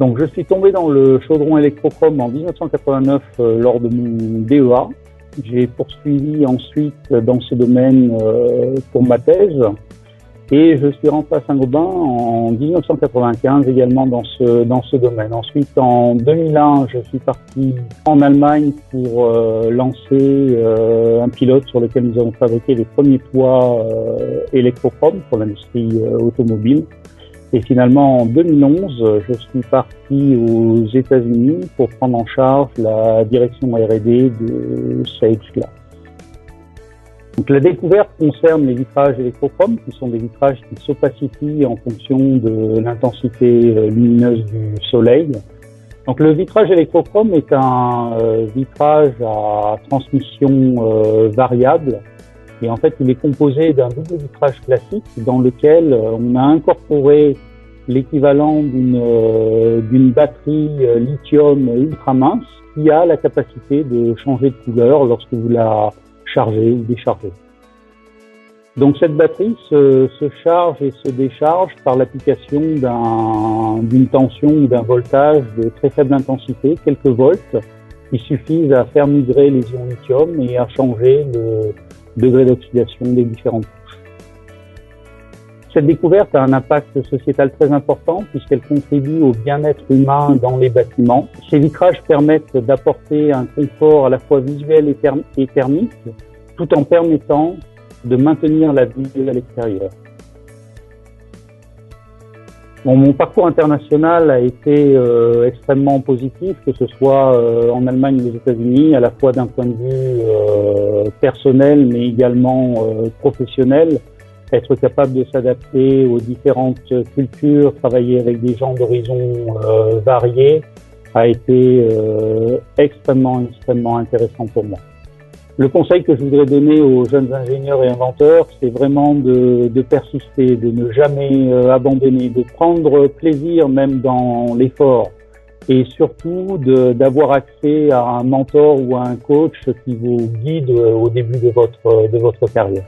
Donc je suis tombé dans le chaudron électrochrome en 1989 lors de mon DEA. J'ai poursuivi ensuite dans ce domaine pour ma thèse et je suis rentré à Saint-Gobain en 1995 également dans ce domaine. Ensuite, en 2001, je suis parti en Allemagne pour lancer un pilote sur lequel nous avons fabriqué les premiers toits électrochromes pour l'industrie automobile. Et finalement, en 2011, je suis parti aux États-Unis pour prendre en charge la direction R&D de Sage Glass. Donc, la découverte concerne les vitrages électrochromes, qui sont des vitrages qui s'opacifient en fonction de l'intensité lumineuse du soleil. Donc, le vitrage électrochrome est un vitrage à transmission variable. Et en fait, il est composé d'un double vitrage classique dans lequel on a incorporé l'équivalent d'une batterie lithium ultra mince qui a la capacité de changer de couleur lorsque vous la chargez ou déchargez. Donc cette batterie se charge et se décharge par l'application d'une tension ou d'un voltage de très faible intensité, quelques volts, qui suffisent à faire migrer les ions lithium et à changer le degré d'oxydation des différentes couches. Cette découverte a un impact sociétal très important puisqu'elle contribue au bien-être humain dans les bâtiments. Ces vitrages permettent d'apporter un confort à la fois visuel et thermique tout en permettant de maintenir la vue à l'extérieur. Bon, mon parcours international a été extrêmement positif, que ce soit en Allemagne ou aux États-Unis, à la fois d'un point de vue personnel, mais également professionnel. Être capable de s'adapter aux différentes cultures, travailler avec des gens d'horizons variés, a été extrêmement intéressant pour moi. Le conseil que je voudrais donner aux jeunes ingénieurs et inventeurs, c'est vraiment de persister, de ne jamais abandonner, de prendre plaisir même dans l'effort et surtout d'avoir accès à un mentor ou à un coach qui vous guide au début de votre carrière.